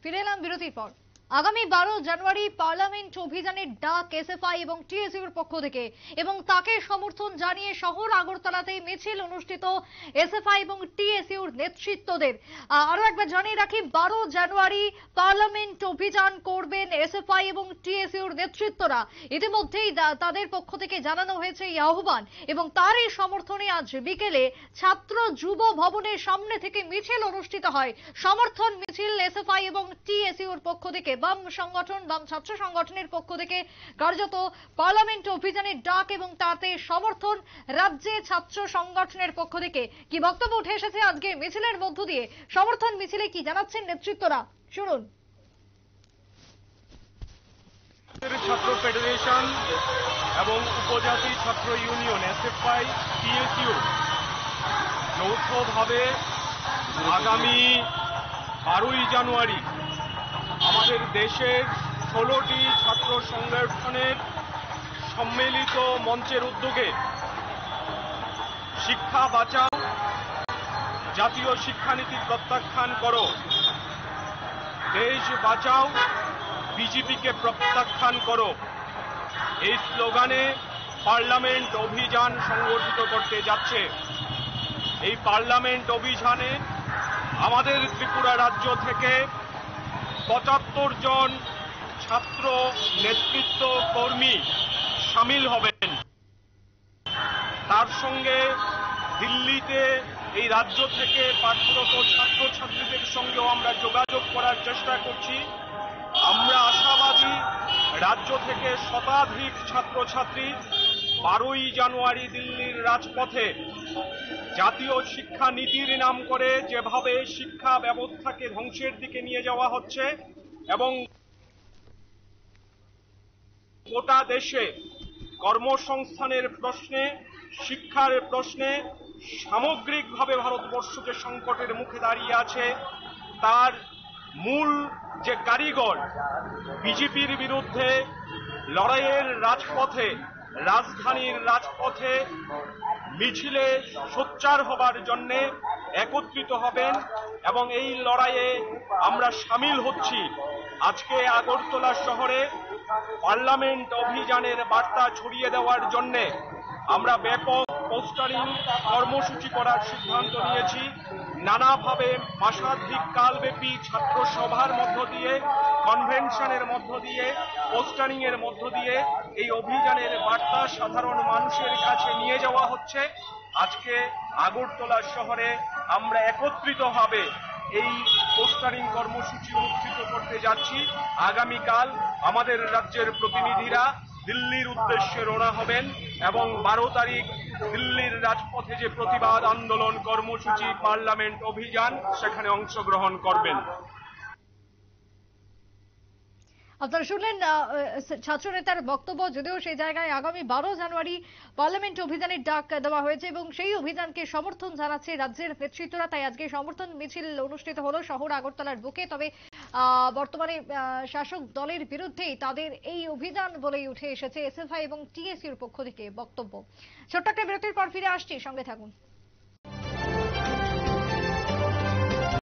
ফিরে এলাম বিরতির পর। আগামী 12 জানুয়ারি পার্লামেন্ট অভিযানের ডাক এসএফআই এবং টিএসইউর পক্ষ থেকে এবং তাকে সমর্থন জানিয়ে শহর আগরতলাতে মিছিল অনুষ্ঠিত এসএফআই এবং টিএসইউর নেতৃত্বদের। আরো একবার জানিয়ে রাখি, 12 জানুয়ারি পার্লামেন্ট অভিযান করবেন এসএফআই এবং টিএসইউর নেতৃত্বরা। ইতিমধ্যেই তাদের পক্ষ থেকে জানানো হয়েছে এই আহ্বান এবং তারই সমর্থনে আজ বিকেলে ছাত্র যুব ভবনের সামনে থেকে মিছিল অনুষ্ঠিত হয়। সমর্থন মিছিল এসএফআই এবং টিএসইউর পক্ষ থেকে, বাম সংগঠন, বাম ছাত্র সংগঠনের পক্ষ থেকে কার্যত পার্লামেন্ট অভিযানের ডাক এবং তাতে সমর্থন রাজ্যে ছাত্র সংগঠনের পক্ষ থেকে। কি বক্তব্য উঠে এসেছে আজকে মিছিলের মধ্য দিয়ে, সমর্থন মিছিলে কি জানাচ্ছেন নেতৃত্বরা, শুনুন। ছাত্র ফেডারেশন এবং উপজাতি ছাত্র ইউনিয়ন এসএফআই টিএসইউ যৌথভাবে আগামী 12ই জানুয়ারি আমাদের দেশের 16টি ছাত্র সংগঠনের সম্মিলিত মঞ্চের উদ্যোগে শিক্ষা বাঁচাও, জাতীয় শিক্ষানীতি প্রত্যাখ্যান করো, দেশ বাঁচাও, বিজেপিকে প্রত্যাখ্যান করো, এই স্লোগানে পার্লামেন্ট অভিযান সংগঠিত করতে যাচ্ছে। এই পার্লামেন্ট অভিযানে আমাদের ত্রিপুরা রাজ্য থেকে 75 জন ছাত্র নেতৃত্ব কর্মী সামিল হবেন। তার সঙ্গে দিল্লিতে এই রাজ্য থেকে পাঠরত ছাত্রছাত্রীদের সঙ্গেও আমরা যোগাযোগ করার চেষ্টা করছি। আমরা আশাবাদী রাজ্য থেকে শতাধিক ছাত্রছাত্রী 12ই জানুয়ারি দিল্লির রাজপথে জাতীয় শিক্ষা নীতির নাম করে যেভাবে শিক্ষা ব্যবস্থাকে ধ্বংসের দিকে নিয়ে যাওয়া হচ্ছে এবং গোটা দেশে কর্মসংস্থানের প্রশ্নে, শিক্ষার প্রশ্নে সামগ্রিকভাবে ভারতবর্ষ যে সংকটের মুখে দাঁড়িয়ে আছে তার মূল যে কারিগর বিজেপির বিরুদ্ধে লড়াইয়ের রাজপথে, রাজধানীর রাজপথে মিছিলে সোচ্চার হবার জন্য একত্রিত হবেন এবং এই লড়াইয়ে আমরা সামিল হচ্ছি। আজকে আগরতলা শহরে পার্লামেন্ট অভিযানের বার্তা ছড়িয়ে দেওয়ার জন্য আমরা ব্যাপক পোস্টারিং কর্মসূচি করার সিদ্ধান্ত নিয়েছি। নানাভাবে মাসাধিক কালব্যাপী ছাত্র সভার মধ্য দিয়ে, কনভেনশনের মধ্য দিয়ে, পোস্টারিং এর মধ্য দিয়ে এই অভিযানের বার্তা সাধারণ মানুষের কাছে নিয়ে যাওয়া হচ্ছে। আজকে আগরতলা শহরে আমরা একত্রিতভাবে এই পোস্টারিং কর্মসূচি অনুষ্ঠিত করতে যাচ্ছি। আগামীকাল আমাদের রাজ্যের প্রতিনিধিরা দিল্লির উদ্দেশ্যে রওনা হবেন এবং 12 তারিখ দিল্লির রাজপথে যে প্রতিবাদ আন্দোলন কর্মসূচি পার্লামেন্ট অভিযান সেখানে অংশগ্রহণ করবেন। আপনারা শুনলেন ছাত্র নেতার বক্তব্য। যদিও সেই জায়গায় আগামী 12 জানুয়ারি পার্লামেন্ট অভিযানের ডাক দেওয়া হয়েছে এবং সেই অভিযানকে সমর্থন জানাচ্ছে রাজ্যের নেতৃত্বরা, তাই আজকে সমর্থন মিছিল অনুষ্ঠিত হলো শহর আগরতলার বুকে। তবে বর্তমানে শাসক দলের বিরুদ্ধেই তাদের এই অভিযান বলেই উঠে এসেছে এসএফআই এবং টিএসইউর পক্ষ থেকে বক্তব্য। ছোট্ট একটা বিরতির পর ফিরে আসছি, সঙ্গে থাকুন।